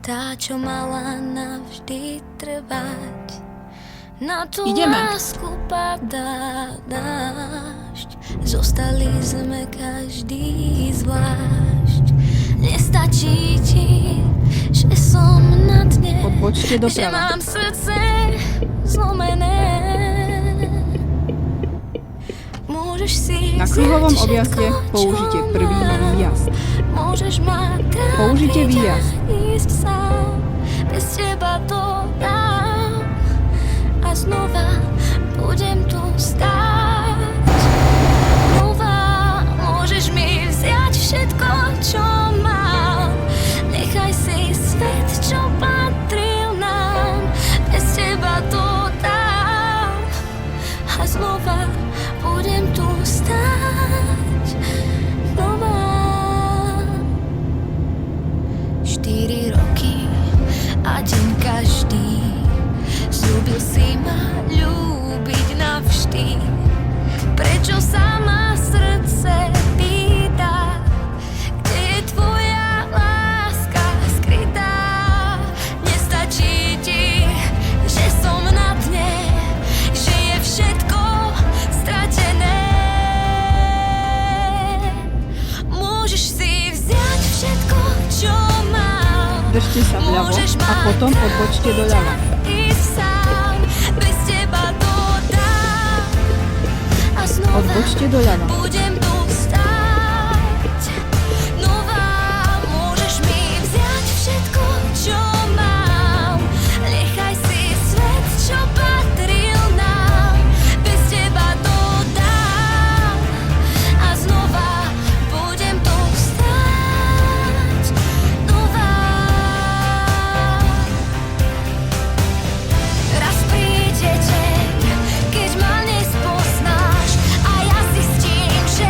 tá, čo mala navždy trvať. Na tú Ideme. lásku padá dážď, zostali sme každý zvlášť. Nestačí ti, že som na dne, Odbočte že doprava. mám srdce zlomené. Môžeš si Na kruhovom vziať objazde všetko, použite čo prvý mám. výjazd. Môžeš ma trápiť Použite výjazd. a ísť sám, bez teba to dám a znova budem tu stáť. Znova môžeš mi vziať všetko, čo mám. Nechaj si svet, čo patril nám, bez teba to dám a znova budem tu stáť. Znova. 4 roky a deň každý sľúbil si ma ľúbiť navždy. Prečo sa ma srdce pýta, kde je tvoja láska skrytá? Nestačí ti, že som na dne, že je všetko stratené. Môžeš si vziať všetko, čo mám. Držte sa vľavo a potom odbočte doľava. Ísť sám, bez teba to dám a znova Odbočte doľava. budem tu stáť. Nová, môžeš mi vziať všetko, čo mám. Nechaj si svet, čo patril nám, bez teba to dám a znova budem tu stáť. Nová. Raz príde deň, keď ma nespoznáš a ja zistím, že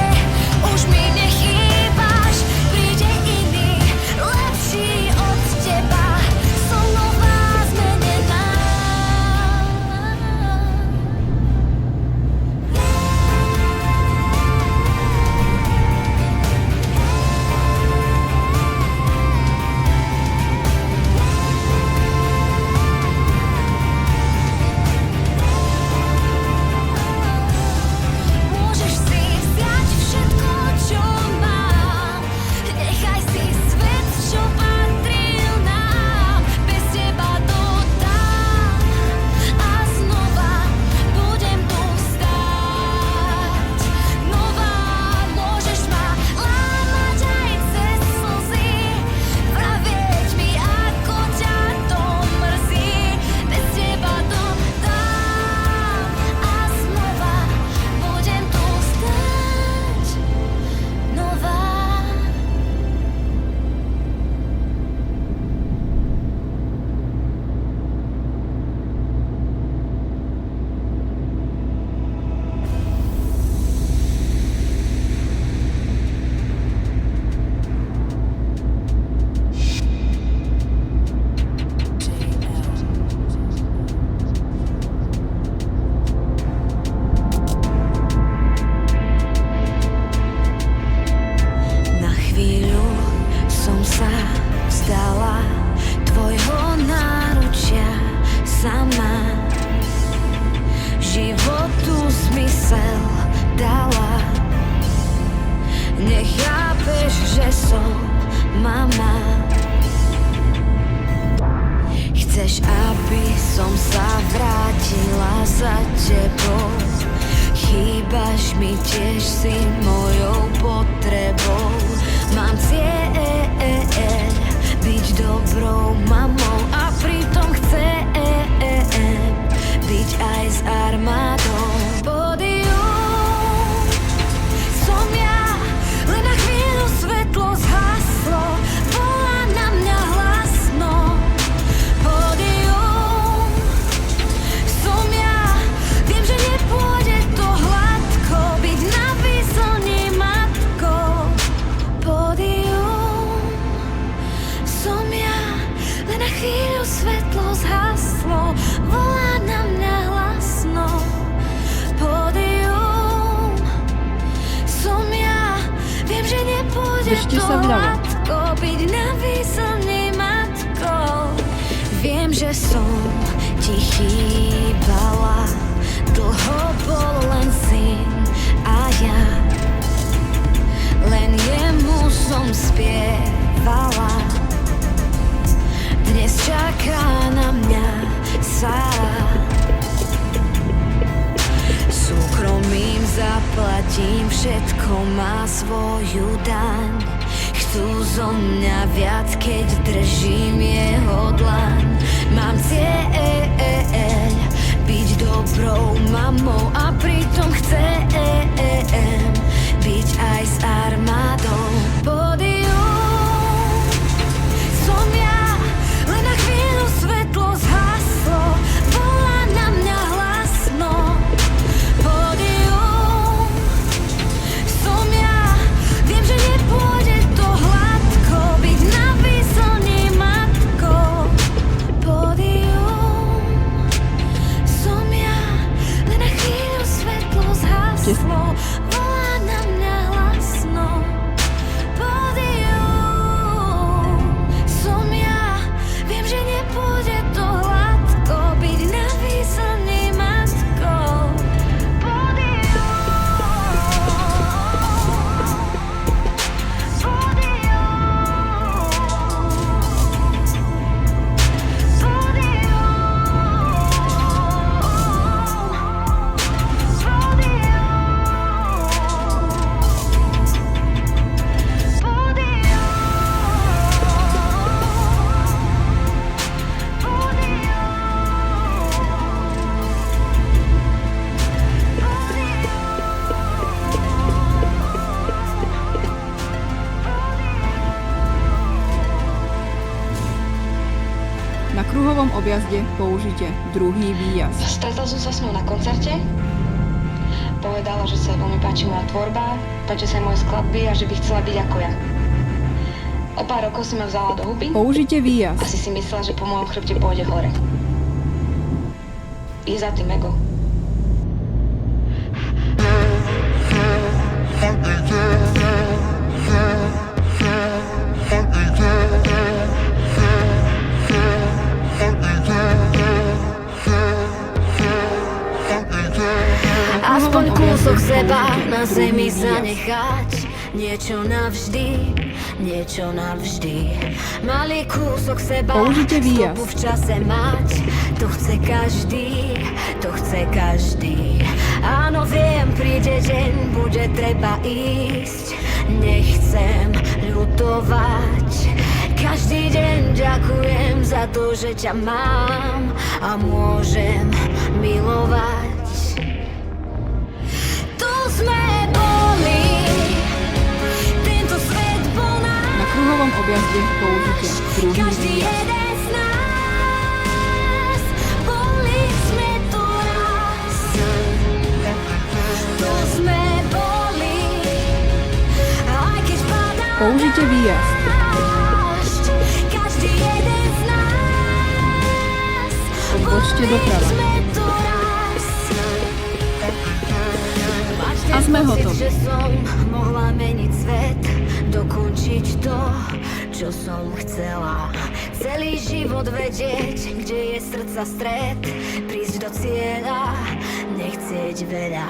už mi nechýbaš. Príde iný, lepší od teba, som nová zmenená. Môžeš si vziať všetko, čo mám. Nechaj si svet, čo patril nám, bez teba to dám a znova budem tu stáť. Nová, môžeš ma lámať aj cez slzy, vravieť mi, ako ťa to mrzí, bez teba to dám a znova budem tu stáť. Nová. Na chvíľu som sa vzdala tvojho náručia sama. Životu zmysel dala. Nechápeš, že som mama. Chceš, aby som sa vrátila za tebou. Chýbaš mi, tiež si mojou potrebou. Mám cieľ byť dobrou mamou a pritom chcem byť aj s armádou. Pódium som ja, len na chvíľu svetlo zhaslo, volá na mňa hlasno. Pódium som ja, viem, že nepôjde to hladko, byť na výslni matkou. Pódium som ja, len na chvíľu svetlo zhaslo, volá na mňa hlasno. Pódium som ja, viem, že nepôjde Držte to sa vľavo. hladko, byť na výslni matkou. som ti chýbala. Dlho bol len syn a ja len jemu som spievala. Dnes čaká na mňa Sára. Súkromím zaplatím, všetko má svoju daň. Chcú zo mňa viac, keď držím jeho dlaň. Mám cieľ byť dobrou mamou a pritom chcem byť aj s armádou. Pódium som ja, len na chvíľu svetlo zhaslo, volá na mňa hlasno. Pódium som ja, viem, že nepôjde to hladko, byť na výslni matkou. Pódium som ja, len na chvíľu svetlo zhaslo, volá na mňa hlasno. Pódium som ja, viem, že nepôjde to hladko, byť na výslni matkou. Na kruhovom objazde použite druhý výjazd. Stretol som sa s ňou na koncerte. Povedala, že sa jej veľmi páči moja tvorba, páči sa jej moje skladby a že by chcela byť ako ja. O pár rokov si ma vzala do huby. Použite výjazd. Asi si myslela, že po mojom chrbte pôjde hore. Je za tým ego. Aspoň kúsok seba na zemi zanechať. Niečo navždy, niečo navždy. Malý kúsok seba, použite výjazd. stopu v čase mať. To chce každý, to chce každý. Áno, viem, príde deň, bude treba ísť. Nechcem ľutovať. Každý deň ďakujem za to, že ťa mám a môžem milovať. Tu sme boli, tento svet bol náš. Na kruhovom objazde použite druhý Každý výjazd. jeden z nás, boli sme tu raz. Tu sme boli, aj keď padá Použite výjazd. dážď. Každý jeden z nás, Odbočte doprava. boli sme tu raz. Mať ten A sme pocit, hotoví. že som mohla meniť svet, dokončiť to, čo som chcela. Celý život vedieť, kde je srdca stred, prísť do cieľa, nechcieť veľa.